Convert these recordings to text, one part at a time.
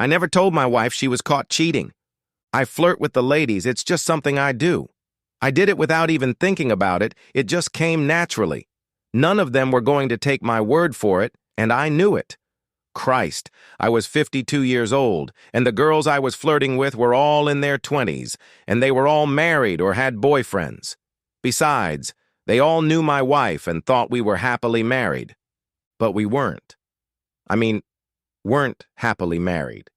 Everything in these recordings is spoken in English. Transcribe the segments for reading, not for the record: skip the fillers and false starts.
I never told my wife she was caught cheating. I flirt with the ladies, it's just something I do. I did it without even thinking about it, it just came naturally. None of them were going to take my word for it, and I knew it. Christ, I was 52 years old, and the girls I was flirting with were all in their 20s, and they were all married or had boyfriends. Besides, they all knew my wife and thought we were happily married. But we weren't. Weren't happily married,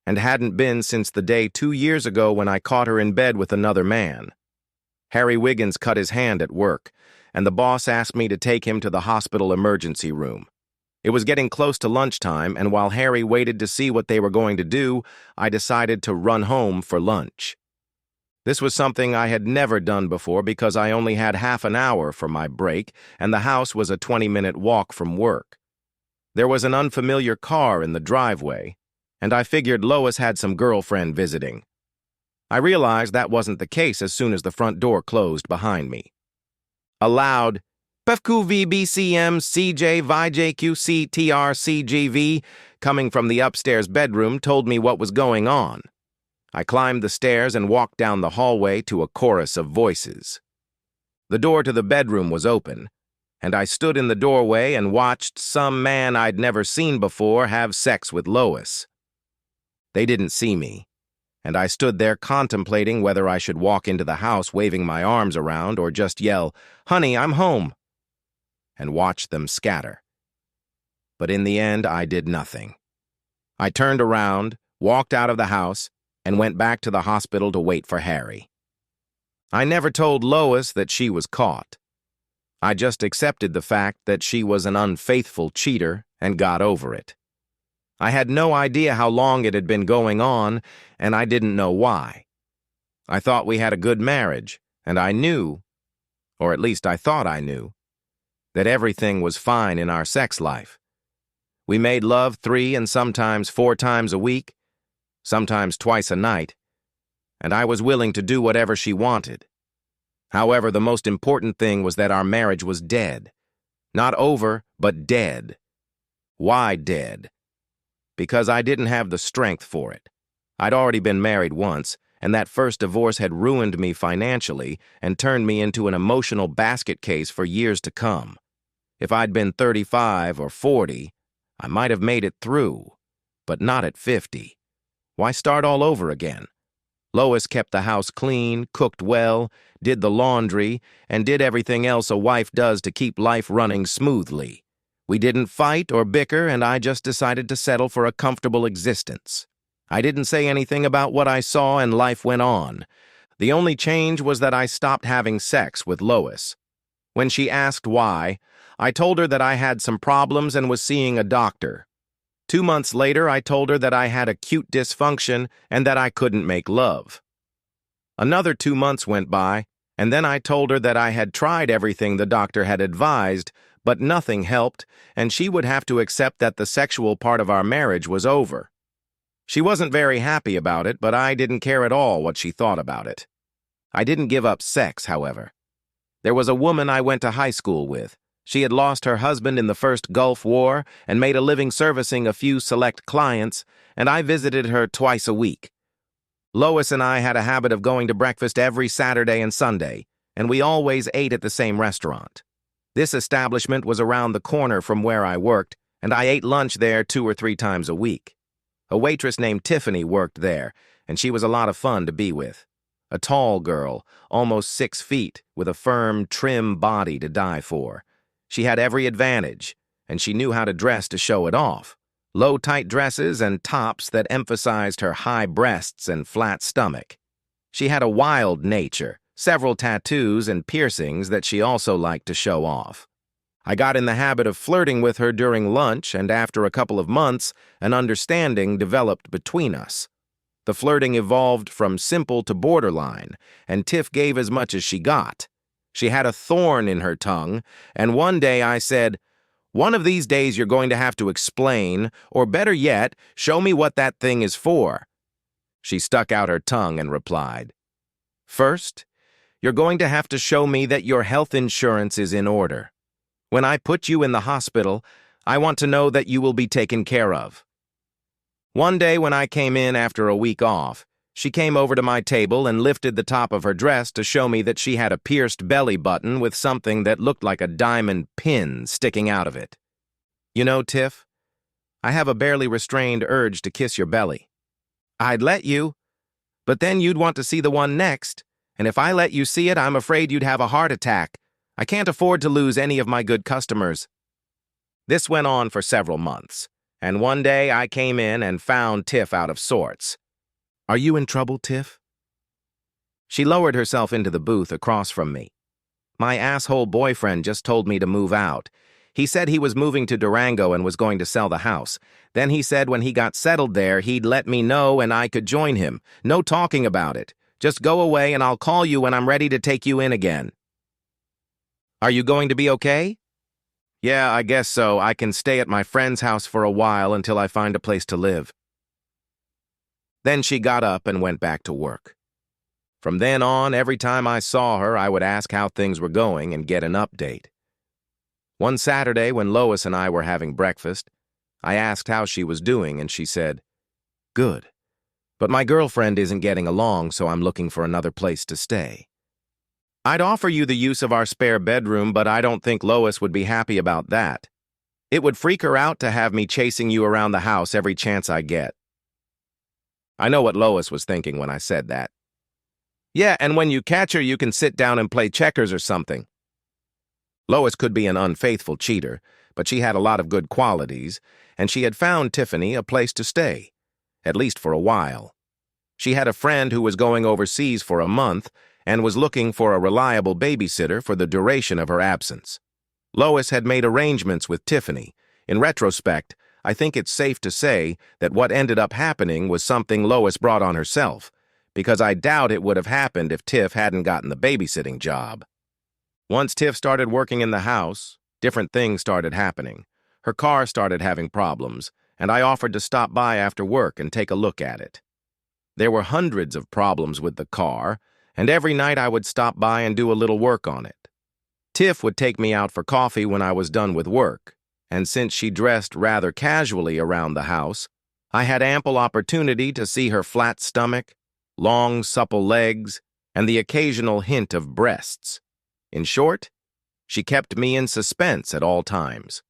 and hadn't been since the day 2 years ago when I caught her in bed with another man. Harry Wiggins cut his hand at work, and the boss asked me to take him to the hospital emergency room. It was getting close to lunchtime, and while Harry waited to see what they were going to do, I decided to run home for lunch. This was something I had never done before because I only had half an hour for my break, and the house was a 20-minute walk from work. There was an unfamiliar car in the driveway, and I figured Lois had some girlfriend visiting. I realized that wasn't the case as soon as the front door closed behind me. A loud, PFQVBCM CJ VJQC TRCGV coming from the upstairs bedroom told me what was going on. I climbed the stairs and walked down the hallway to a chorus of voices. The door to the bedroom was open, and I stood in the doorway and watched some man I'd never seen before have sex with Lois. They didn't see me, and I stood there contemplating whether I should walk into the house waving my arms around or just yell, "Honey, I'm home," and watch them scatter. But in the end, I did nothing. I turned around, walked out of the house, and went back to the hospital to wait for Harry. I never told Lois that she was caught. I just accepted the fact that she was an unfaithful cheater and got over it. I had no idea how long it had been going on, and I didn't know why. I thought we had a good marriage, and I knew, or at least I thought I knew, that everything was fine in our sex life. We made love 3 and sometimes 4 times a week, sometimes twice a night, and I was willing to do whatever she wanted. However, the most important thing was that our marriage was dead. Not over, but dead. Why dead? Because I didn't have the strength for it. I'd already been married once, and that first divorce had ruined me financially and turned me into an emotional basket case for years to come. If I'd been 35 or 40, I might have made it through, but not at 50. Why start all over again? Lois kept the house clean, cooked well, did the laundry, and did everything else a wife does to keep life running smoothly. We didn't fight or bicker, and I just decided to settle for a comfortable existence. I didn't say anything about what I saw, and life went on. The only change was that I stopped having sex with Lois. When she asked why, I told her that I had some problems and was seeing a doctor. 2 months later, I told her that I had acute dysfunction and that I couldn't make love. Another 2 months went by, and then I told her that I had tried everything the doctor had advised, but nothing helped, and she would have to accept that the sexual part of our marriage was over. She wasn't very happy about it, but I didn't care at all what she thought about it. I didn't give up sex, however. There was a woman I went to high school with. She had lost her husband in the first Gulf War and made a living servicing a few select clients, and I visited her twice a week. Lois and I had a habit of going to breakfast every Saturday and Sunday, and we always ate at the same restaurant. This establishment was around the corner from where I worked, and I ate lunch there 2 or 3 times a week. A waitress named Tiffany worked there, and she was a lot of fun to be with. A tall girl, almost 6 feet, with a firm, trim body to die for. She had every advantage, and she knew how to dress to show it off. Low, tight dresses and tops that emphasized her high breasts and flat stomach. She had a wild nature, several tattoos and piercings that she also liked to show off. I got in the habit of flirting with her during lunch, and after a couple of months, an understanding developed between us. The flirting evolved from simple to borderline, and Tiff gave as much as she got. She had a thorn in her tongue, and one day I said, "One of these days you're going to have to explain, or better yet, show me what that thing is for." She stuck out her tongue and replied, "First, you're going to have to show me that your health insurance is in order. When I put you in the hospital, I want to know that you will be taken care of." One day when I came in after a week off, she came over to my table and lifted the top of her dress to show me that she had a pierced belly button with something that looked like a diamond pin sticking out of it. You know, Tiff, I have a barely restrained urge to kiss your belly. I'd let you, but then you'd want to see the one next, and if I let you see it, I'm afraid you'd have a heart attack. I can't afford to lose any of my good customers. This went on for several months, and one day I came in and found Tiff out of sorts. Are you in trouble, Tiff? She lowered herself into the booth across from me. My asshole boyfriend just told me to move out. He said he was moving to Durango and was going to sell the house. Then he said when he got settled there, he'd let me know and I could join him. No talking about it. Just go away and I'll call you when I'm ready to take you in again. Are you going to be okay? Yeah, I guess so. I can stay at my friend's house for a while until I find a place to live. Then she got up and went back to work. From then on, every time I saw her, I would ask how things were going and get an update. One Saturday, when Lois and I were having breakfast, I asked how she was doing, and she said, "Good, but my girlfriend isn't getting along, so I'm looking for another place to stay. I'd offer you the use of our spare bedroom, but I don't think Lois would be happy about that. It would freak her out to have me chasing you around the house every chance I get." I know what Lois was thinking when I said that. Yeah, and when you catch her, you can sit down and play checkers or something. Lois could be an unfaithful cheater, but she had a lot of good qualities, and she had found Tiffany a place to stay, at least for a while. She had a friend who was going overseas for a month and was looking for a reliable babysitter for the duration of her absence. Lois had made arrangements with Tiffany. In retrospect, I think it's safe to say that what ended up happening was something Lois brought on herself, because I doubt it would have happened if Tiff hadn't gotten the babysitting job. Once Tiff started working in the house, different things started happening. Her car started having problems, and I offered to stop by after work and take a look at it. There were hundreds of problems with the car, and every night I would stop by and do a little work on it. Tiff would take me out for coffee when I was done with work, and since she dressed rather casually around the house, I had ample opportunity to see her flat stomach, long, supple legs, and the occasional hint of breasts. In short, she kept me in suspense at all times.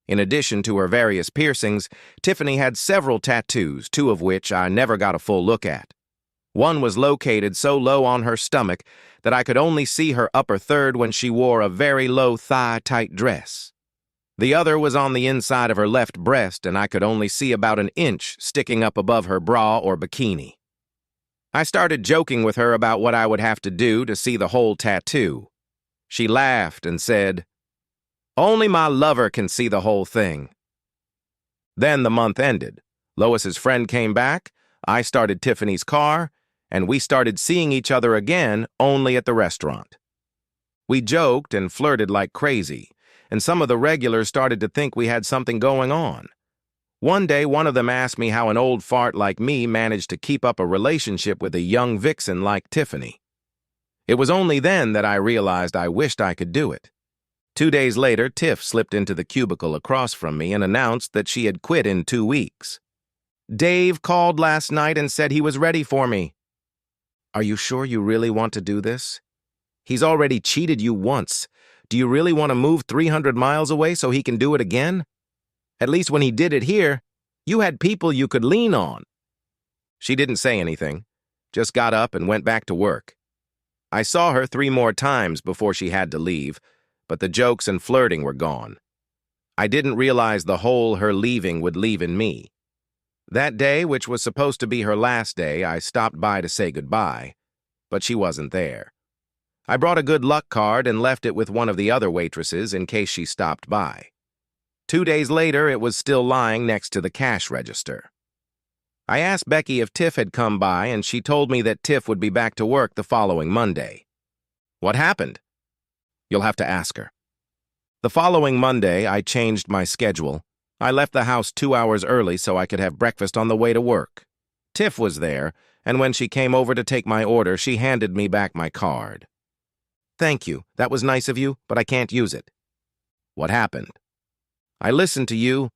In addition to her various piercings, Tiffany had several tattoos, two of which I never got a full look at. One was located so low on her stomach that I could only see her upper third when she wore a very low thigh-tight dress. The other was on the inside of her left breast, and I could only see about an inch sticking up above her bra or bikini. I started joking with her about what I would have to do to see the whole tattoo. She laughed and said, "Only my lover can see the whole thing." Then the month ended. Lois's friend came back, I started Tiffany's car, and we started seeing each other again only at the restaurant. We joked and flirted like crazy, and some of the regulars started to think we had something going on. One day, one of them asked me how an old fart like me managed to keep up a relationship with a young vixen like Tiffany. It was only then that I realized I wished I could do it. 2 days later, Tiff slipped into the cubicle across from me and announced that she had quit in 2 weeks. "Dave called last night and said he was ready for me." "Are you sure you really want to do this? He's already cheated you once. Do you really want to move 300 miles away so he can do it again? At least when he did it here, you had people you could lean on." She didn't say anything, just got up and went back to work. I saw her 3 more times before she had to leave, but the jokes and flirting were gone. I didn't realize the hole her leaving would leave in me. That day, which was supposed to be her last day, I stopped by to say goodbye, but she wasn't there. I brought a good luck card and left it with one of the other waitresses in case she stopped by. 2 days later, it was still lying next to the cash register. I asked Becky if Tiff had come by, and she told me that Tiff would be back to work the following Monday. What happened? You'll have to ask her. The following Monday, I changed my schedule. I left the house 2 hours early so I could have breakfast on the way to work. Tiff was there, and when she came over to take my order, she handed me back my card. "Thank you. That was nice of you, but I can't use it." "What happened?" "I listened to you,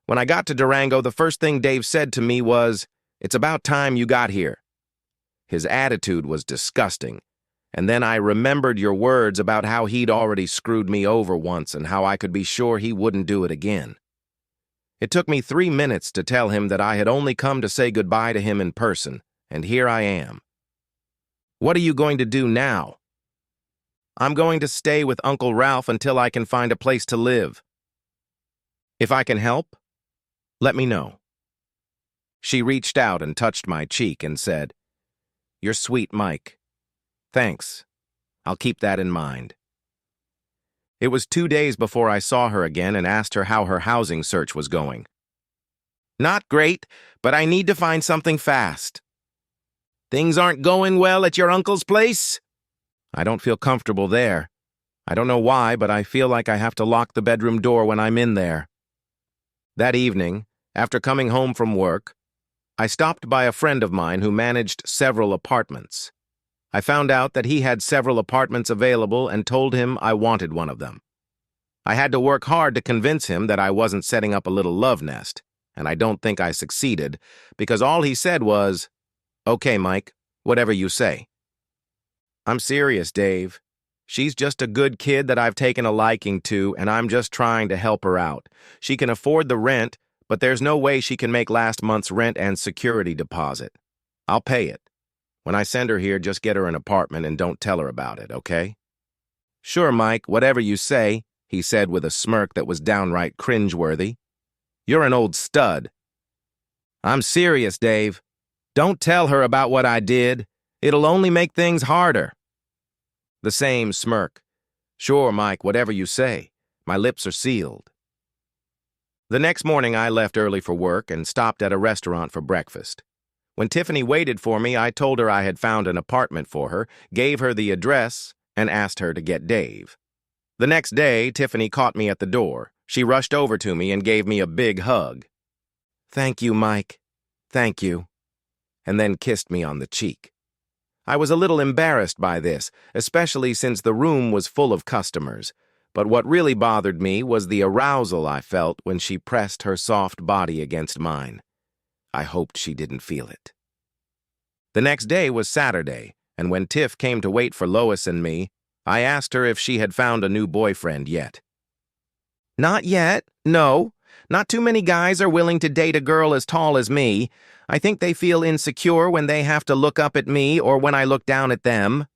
When I got to Durango, the first thing Dave said to me was, "It's about time you got here." His attitude was disgusting. And then I remembered your words about how he'd already screwed me over once and how I could be sure he wouldn't do it again. It took me 3 minutes to tell him that I had only come to say goodbye to him in person, and here I am. What are you going to do now? I'm going to stay with Uncle Ralph until I can find a place to live. If I can help, let me know. She reached out and touched my cheek and said, "You're sweet, Mike. Thanks. I'll keep that in mind." It was 2 days before I saw her again and asked her how her housing search was going. "Not great, but I need to find something fast." "Things aren't going well at your uncle's place?" "I don't feel comfortable there. I don't know why, but I feel like I have to lock the bedroom door when I'm in there." That evening, after coming home from work, I stopped by a friend of mine who managed several apartments. I found out that he had several apartments available and told him I wanted one of them. I had to work hard to convince him that I wasn't setting up a little love nest, and I don't think I succeeded, because all he said was, "Okay, Mike, whatever you say." I'm serious, Dave. She's just a good kid that I've taken a liking to, and I'm just trying to help her out. She can afford the rent, but there's no way she can make last month's rent and security deposit. I'll pay it. When I send her here, just get her an apartment and don't tell her about it, okay? "Sure, Mike, whatever you say," he said with a smirk that was downright cringeworthy. "You're an old stud." I'm serious, Dave. Don't tell her about what I did. It'll only make things harder. The same smirk. "Sure, Mike, whatever you say. My lips are sealed." The next morning, I left early for work and stopped at a restaurant for breakfast. When Tiffany waited for me, I told her I had found an apartment for her, gave her the address, and asked her to get Dave. The next day, Tiffany caught me at the door. She rushed over to me and gave me a big hug. "Thank you, Mike. Thank you," and then kissed me on the cheek. I was a little embarrassed by this, especially since the room was full of customers, but what really bothered me was the arousal I felt when she pressed her soft body against mine. I hoped she didn't feel it. The next day was Saturday, and when Tiff came to wait for Lois and me, I asked her if she had found a new boyfriend yet. "Not yet, no. Not too many guys are willing to date a girl as tall as me. I think they feel insecure when they have to look up at me or when I look down at them."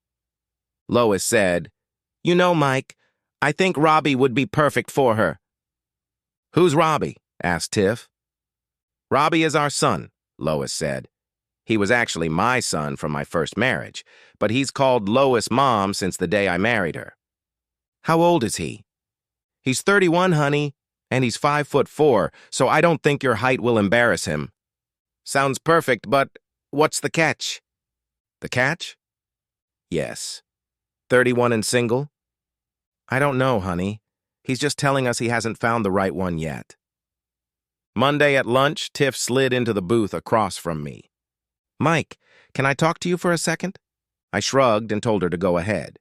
Lois said, "You know, Mike, I think Robbie would be perfect for her." "Who's Robbie?" asked Tiff. "Robbie is our son," Lois said. "He was actually my son from my first marriage, but he's called Lois Mom since the day I married her." "How old is he?" "He's 31, honey, and he's 5'4", so I don't think your height will embarrass him." "Sounds perfect, but what's the catch?" "The catch?" "Yes. 31 and single?" "I don't know, honey. He's just telling us he hasn't found the right one yet." Monday at lunch, Tiff slid into the booth across from me. "Mike, can I talk to you for a second?" I shrugged and told her to go ahead.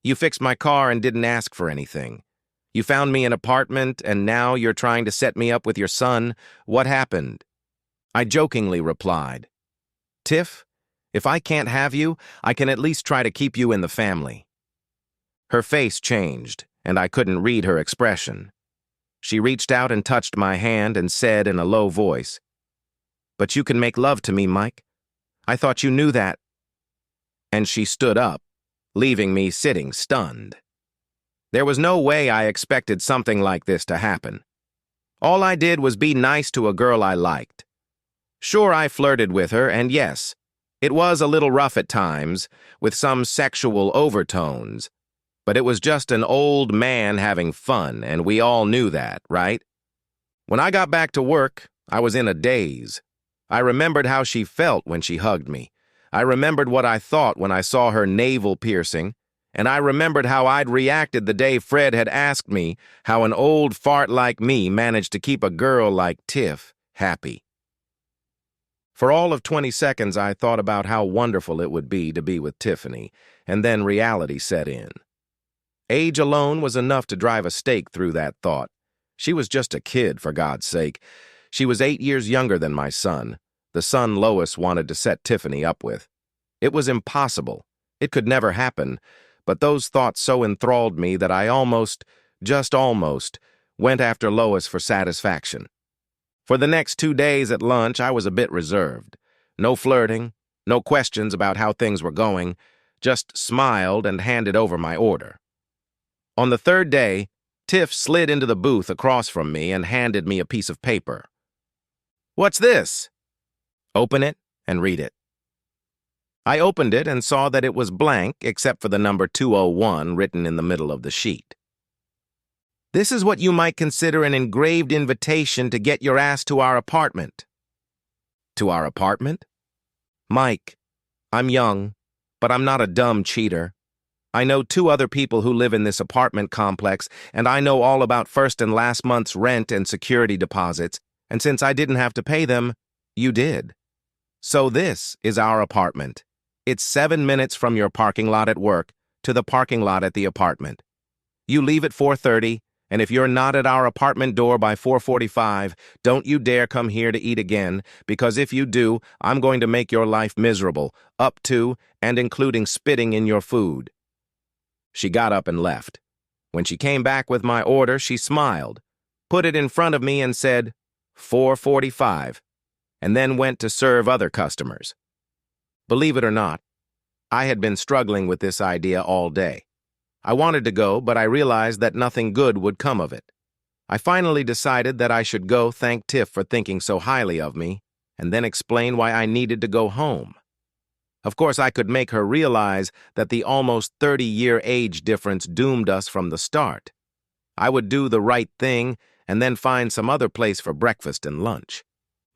"You fixed my car and didn't ask for anything. You found me an apartment, and now you're trying to set me up with your son. What happened?" I jokingly replied, "Tiff, if I can't have you, I can at least try to keep you in the family." Her face changed, and I couldn't read her expression. She reached out and touched my hand and said in a low voice, "But you can make love to me, Mike. I thought you knew that." And she stood up, leaving me sitting stunned. There was no way I expected something like this to happen. All I did was be nice to a girl I liked. Sure, I flirted with her, and yes, it was a little rough at times, with some sexual overtones, but it was just an old man having fun, and we all knew that, right? When I got back to work, I was in a daze. I remembered how she felt when she hugged me. I remembered what I thought when I saw her navel piercing, and I remembered how I'd reacted the day Fred had asked me how an old fart like me managed to keep a girl like Tiff happy. For all of 20 seconds, I thought about how wonderful it would be to be with Tiffany, and then reality set in. Age alone was enough to drive a stake through that thought. She was just a kid, for God's sake. She was 8 years younger than my son, the son Lois wanted to set Tiffany up with. It was impossible. It could never happen, but those thoughts so enthralled me that I almost, just almost, went after Lois for satisfaction. For the next 2 days at lunch, I was a bit reserved. No flirting, no questions about how things were going, just smiled and handed over my order. On the third day, Tiff slid into the booth across from me and handed me a piece of paper. "What's this?" "Open it and read it." I opened it and saw that it was blank except for the number 201 written in the middle of the sheet. "This is what you might consider an engraved invitation to get your ass to our apartment." "To our apartment?" "Mike, I'm young, but I'm not a dumb cheater. I know 2 other people who live in this apartment complex, and I know all about first and last month's rent and security deposits, and since I didn't have to pay them, you did. So this is our apartment. It's 7 minutes from your parking lot at work to the parking lot at the apartment. You leave at 4:30, and if you're not at our apartment door by 4:45, don't you dare come here to eat again, because if you do, I'm going to make your life miserable, up to and including spitting in your food." She got up and left. When she came back with my order, she smiled, put it in front of me and said, 4:45, and then went to serve other customers. Believe it or not, I had been struggling with this idea all day. I wanted to go, but I realized that nothing good would come of it. I finally decided that I should go thank Tiff for thinking so highly of me, and then explain why I needed to go home. Of course, I could make her realize that the almost 30-year age difference doomed us from the start. I would do the right thing and then find some other place for breakfast and lunch.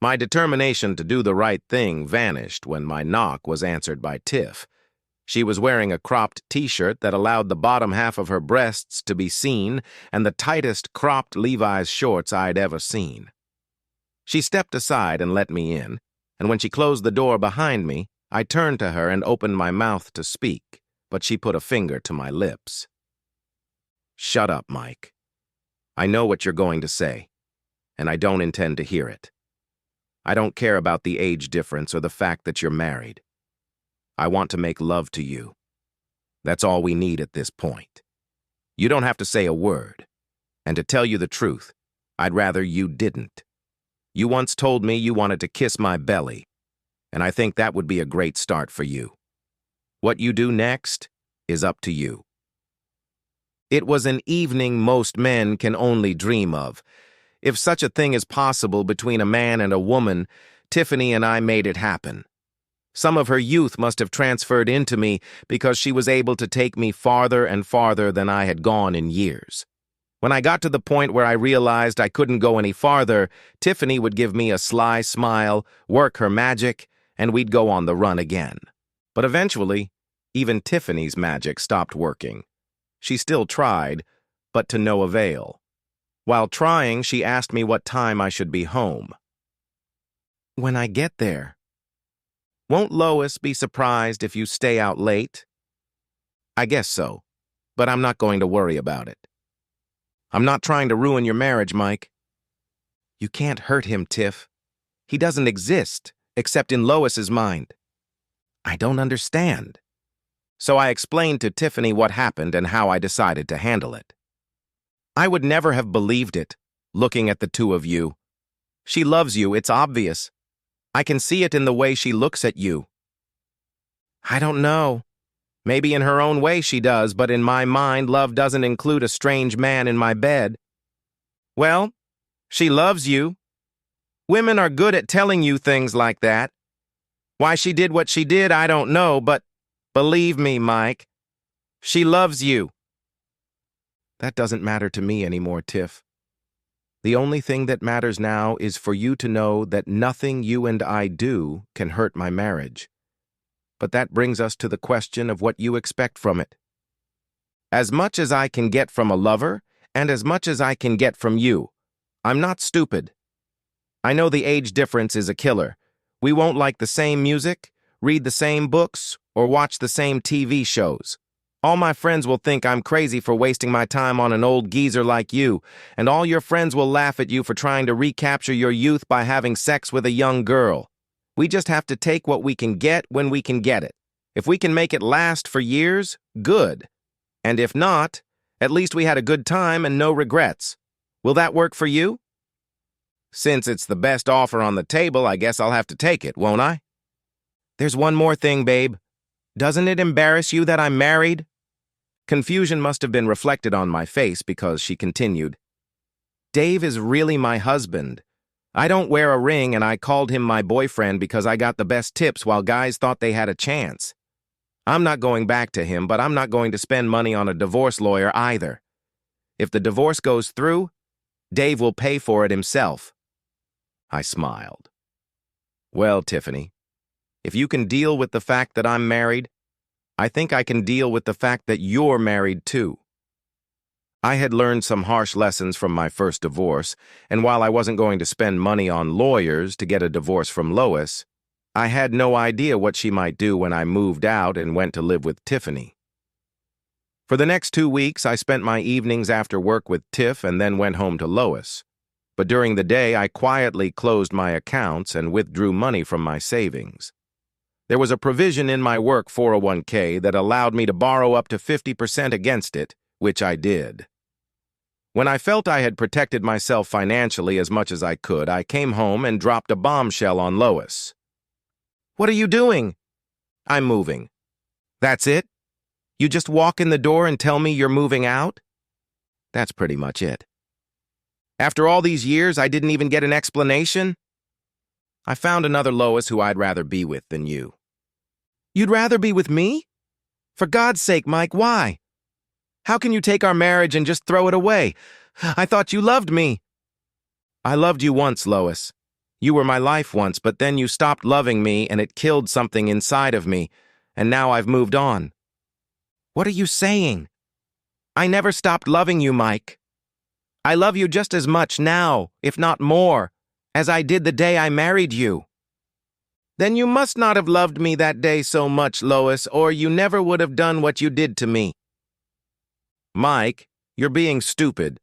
My determination to do the right thing vanished when my knock was answered by Tiff. She was wearing a cropped t-shirt that allowed the bottom half of her breasts to be seen and the tightest cropped Levi's shorts I'd ever seen. She stepped aside and let me in, and when she closed the door behind me, I turned to her and opened my mouth to speak, but she put a finger to my lips. "Shut up, Mike. I know what you're going to say, and I don't intend to hear it. I don't care about the age difference or the fact that you're married. I want to make love to you. That's all we need at this point. You don't have to say a word. And to tell you the truth, I'd rather you didn't. You once told me you wanted to kiss my belly, and I think that would be a great start for you. What you do next is up to you." It was an evening most men can only dream of. If such a thing is possible between a man and a woman, Tiffany and I made it happen. Some of her youth must have transferred into me because she was able to take me farther and farther than I had gone in years. When I got to the point where I realized I couldn't go any farther, Tiffany would give me a sly smile, work her magic, and we'd go on the run again. But eventually, even Tiffany's magic stopped working. She still tried, but to no avail. While trying, she asked me what time I should be home. "When I get there." "Won't Lois be surprised if you stay out late?" "I guess so, but I'm not going to worry about it." "I'm not trying to ruin your marriage, Mike." "You can't hurt him, Tiff. He doesn't exist, except in Lois's mind." "I don't understand." So I explained to Tiffany what happened and how I decided to handle it. "I would never have believed it, looking at the 2 of you. She loves you, it's obvious. I can see it in the way she looks at you." "I don't know. Maybe in her own way she does, but in my mind, love doesn't include a strange man in my bed." "Well, she loves you. Women are good at telling you things like that. Why she did what she did, I don't know, but believe me, Mike, she loves you." "That doesn't matter to me anymore, Tiff. The only thing that matters now is for you to know that nothing you and I do can hurt my marriage. But that brings us to the question of what you expect from it. As much as I can get from a lover, and as much as I can get from you, I'm not stupid. I know the age difference is a killer. We won't like the same music, read the same books, or watch the same TV shows. All my friends will think I'm crazy for wasting my time on an old geezer like you, and all your friends will laugh at you for trying to recapture your youth by having sex with a young girl. We just have to take what we can get when we can get it. If we can make it last for years, good. And if not, at least we had a good time and no regrets. Will that work for you? Since it's the best offer on the table, I guess I'll have to take it, won't I? There's one more thing, babe. Doesn't it embarrass you that I'm married? Confusion must have been reflected on my face because she continued, Dave is really my husband. I don't wear a ring and I called him my boyfriend because I got the best tips while guys thought they had a chance. I'm not going back to him, but I'm not going to spend money on a divorce lawyer either. If the divorce goes through, Dave will pay for it himself. I smiled. Well, Tiffany, if you can deal with the fact that I'm married, I think I can deal with the fact that you're married too. I had learned some harsh lessons from my first divorce, and while I wasn't going to spend money on lawyers to get a divorce from Lois, I had no idea what she might do when I moved out and went to live with Tiffany. For the next 2 weeks, I spent my evenings after work with Tiff and then went home to Lois. But during the day, I quietly closed my accounts and withdrew money from my savings. There was a provision in my work 401k that allowed me to borrow up to 50% against it, which I did. When I felt I had protected myself financially as much as I could, I came home and dropped a bombshell on Lois. What are you doing? I'm moving. That's it? You just walk in the door and tell me you're moving out? That's pretty much it. After all these years, I didn't even get an explanation? I found another Lois who I'd rather be with than you. You'd rather be with me? For God's sake, Mike, why? How can you take our marriage and just throw it away? I thought you loved me. I loved you once, Lois. You were my life once, but then you stopped loving me and it killed something inside of me, and now I've moved on. What are you saying? I never stopped loving you, Mike. I love you just as much now, if not more, as I did the day I married you. Then you must not have loved me that day so much, Lois, or you never would have done what you did to me. Mike, you're being stupid.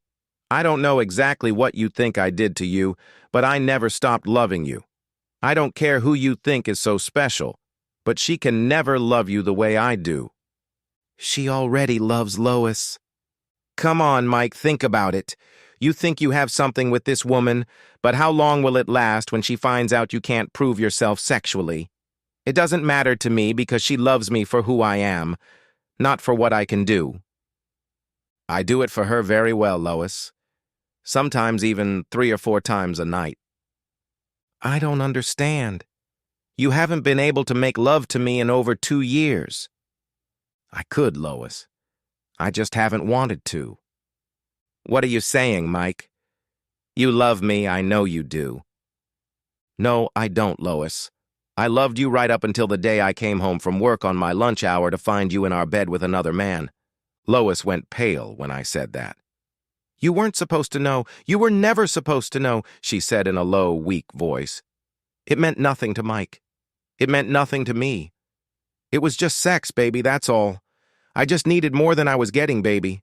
I don't know exactly what you think I did to you, but I never stopped loving you. I don't care who you think is so special, but she can never love you the way I do. She already loves Lois. Come on, Mike, think about it. You think you have something with this woman, but how long will it last when she finds out you can't prove yourself sexually? It doesn't matter to me because she loves me for who I am, not for what I can do. I do it for her very well, Lois. Sometimes even 3 or 4 times a night. I don't understand. You haven't been able to make love to me in over 2 years. I could, Lois. I just haven't wanted to. What are you saying, Mike? You love me, I know you do. No, I don't, Lois. I loved you right up until the day I came home from work on my lunch hour to find you in our bed with another man. Lois went pale when I said that. You weren't supposed to know. You were never supposed to know, she said in a low, weak voice. It meant nothing to Mike. It meant nothing to me. It was just sex, baby, that's all. I just needed more than I was getting, baby.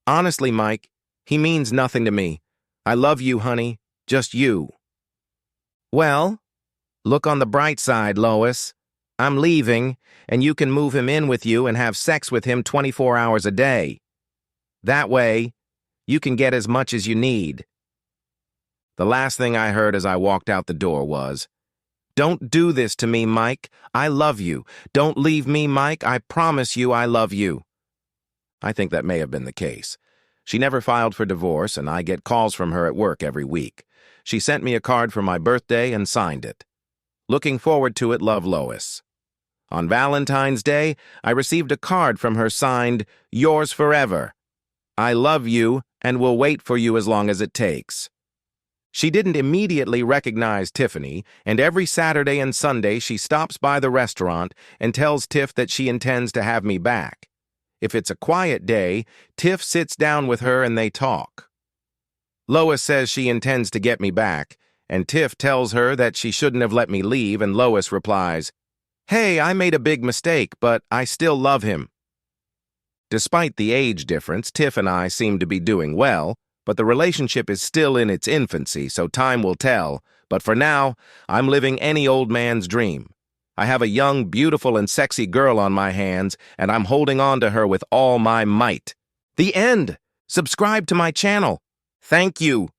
Honestly, Mike, he means nothing to me. I love you, honey. Just you. Well, look on the bright side, Lois. I'm leaving, and you can move him in with you and have sex with him 24 hours a day. That way, you can get as much as you need. The last thing I heard as I walked out the door was, Don't do this to me, Mike. I love you. Don't leave me, Mike. I promise you I love you. I think that may have been the case. She never filed for divorce, and I get calls from her at work every week. She sent me a card for my birthday and signed it. Looking forward to it, love, Lois. On Valentine's Day, I received a card from her signed, Yours forever. I love you and will wait for you as long as it takes. She didn't immediately recognize Tiffany, and every Saturday and Sunday she stops by the restaurant and tells Tiff that she intends to have me back. If it's a quiet day, Tiff sits down with her and they talk. Lois says she intends to get me back, and Tiff tells her that she shouldn't have let me leave, and Lois replies, Hey, I made a big mistake, but I still love him. Despite the age difference, Tiff and I seem to be doing well, but the relationship is still in its infancy, so time will tell. But for now, I'm living any old man's dream. I have a young, beautiful, and sexy girl on my hands, and I'm holding on to her with all my might. The end! Subscribe to my channel. Thank you.